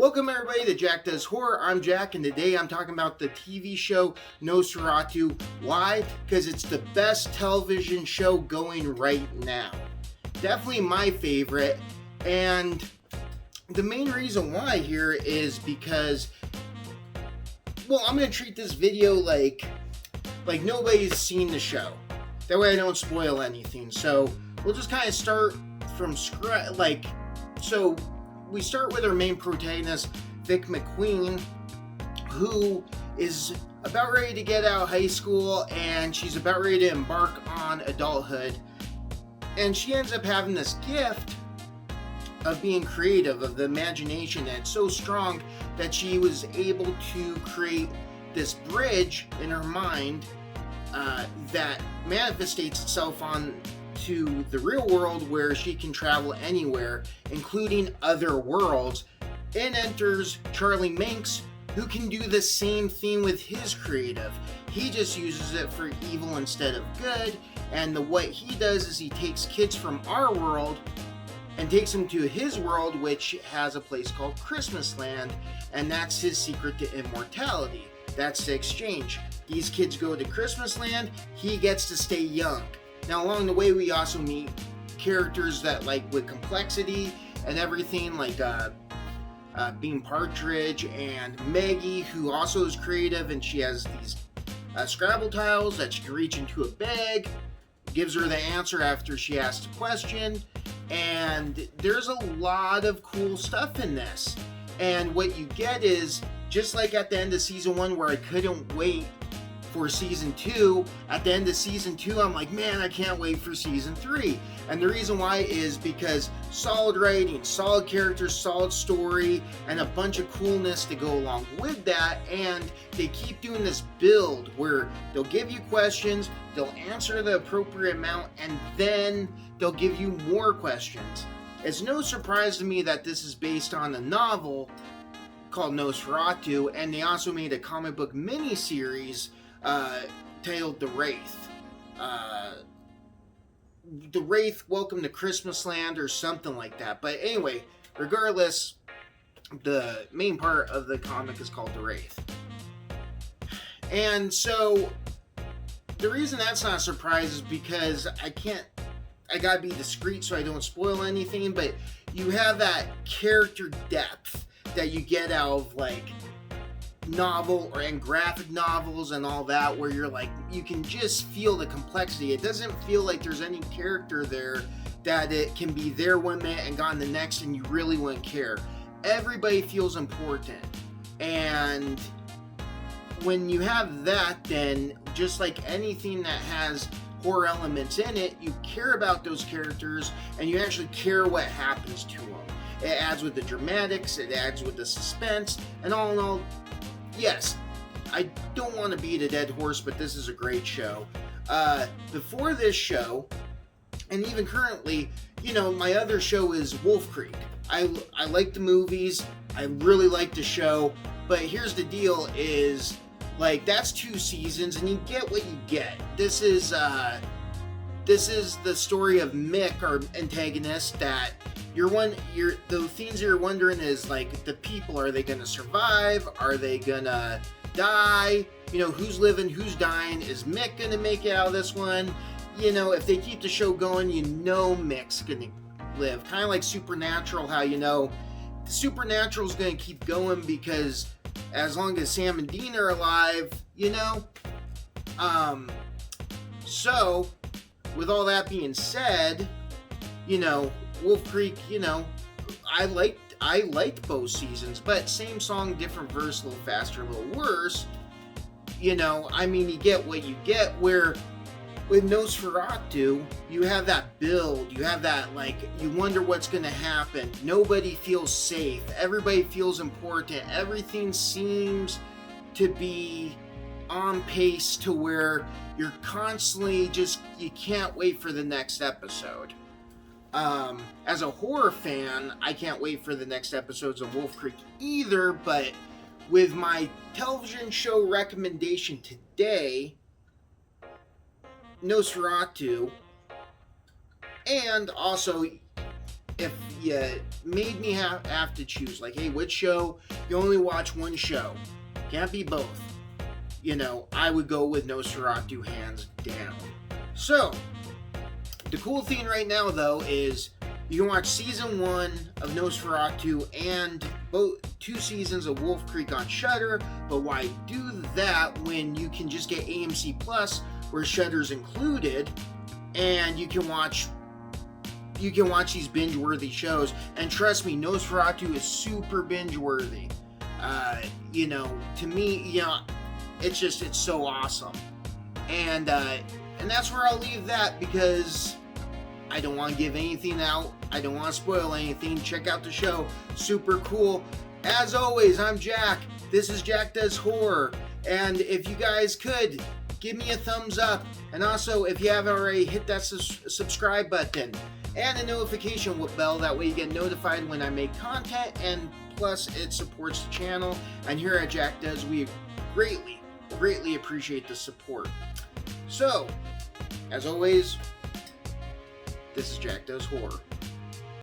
Welcome everybody to Jack Does Horror. I'm Jack, and today I'm talking about the TV show NOS4A2. Why? Because it's the best television show going right now. Definitely my favorite, and the main reason why here is because, well, I'm going to treat this video like nobody's seen the show. That way I don't spoil anything. So we'll just kind of start from scratch. So we start with our main protagonist, Vic McQueen, who is about ready to get out of high school, and she's about ready to embark on adulthood. And she ends up having this gift of being creative, of the imagination that's so strong that she was able to create this bridge in her mind that manifests itself on to the real world, where she can travel anywhere, including other worlds. In enters Charlie Minx, who can do the same thing with his creative. He just uses it for evil instead of good, and what he does is he takes kids from our world and takes them to his world, which has a place called Christmas Land, and that's his secret to immortality. That's the exchange. These kids go to Christmas Land, he gets to stay young. Now, along the way, we also meet characters that, with complexity and everything, Bean Partridge and Maggie, who also is creative, and she has these Scrabble tiles that she can reach into a bag, gives her the answer after she asks a question, and there's a lot of cool stuff in this. And what you get is, just like at the end of season 1, where I couldn't wait for season 2, at the end of season 2, I'm like, man, I can't wait for season 3. And the reason why is because solid writing, solid characters, solid story, and a bunch of coolness to go along with that. And they keep doing this build where they'll give you questions, they'll answer the appropriate amount, and then they'll give you more questions. It's no surprise to me that this is based on a novel called NOS4A2, and they also made a comic book miniseries titled The Wraith. The Wraith, Welcome to Christmas Land, or something like that. But anyway, regardless, the main part of the comic is called The Wraith. And so, the reason that's not a surprise is because I gotta be discreet so I don't spoil anything, but you have that character depth that you get out of, novel and graphic novels and all that, where you're you can just feel the complexity. It doesn't feel like there's any character there that it can be there one minute and gone the next and you really wouldn't care. Everybody feels important, and when you have that, then just like anything that has horror elements in it, you care about those characters and you actually care what happens to them. It adds with the dramatics, it adds with the suspense, and all in all, yes, I don't want to beat a dead horse, but this is a great show. Before this show, and even currently, my other show is Wolf Creek. I like the movies, I really like the show, but here's the deal is, that's 2 seasons, and you get what you get. This is the story of Mick, our antagonist, that the things you're wondering is, the people, are they going to survive? Are they going to die? Who's living, who's dying? Is Mick going to make it out of this one? If they keep the show going, Mick's going to live. Kind of like Supernatural, how Supernatural's going to keep going because as long as Sam and Dean are alive, So, with all that being said, Wolf Creek, I liked both seasons, but same song, different verse, a little faster, a little worse. You get what you get, where with NOS4A2, you have that build, you have that, you wonder what's going to happen. Nobody feels safe. Everybody feels important. Everything seems to be on pace to where you're constantly you can't wait for the next episode. As a horror fan, I can't wait for the next episodes of Wolf Creek either, but with my television show recommendation today, NOS4A2, and also if made me have to choose, like, hey, which show? You only watch one show, can't be both. I would go with Nosferatu hands down. So the cool thing right now though is you can watch season 1 of Nosferatu and both 2 seasons of Wolf Creek on Shudder. But why do that when you can just get AMC Plus, where Shudder's included, and you can watch these binge-worthy shows? And trust me, Nosferatu is super binge-worthy. To me, it's so awesome. And that's where I'll leave that, because I don't want to give anything out. I don't want to spoil anything. Check out the show. Super cool. As always, I'm Jack. This is Jack Does Horror. And if you guys could, give me a thumbs up. And also, if you haven't already, hit that subscribe button and the notification bell. That way you get notified when I make content. And plus, it supports the channel. And here at Jack Does, we greatly appreciate the support. So, as always, this is Jack Does Horror.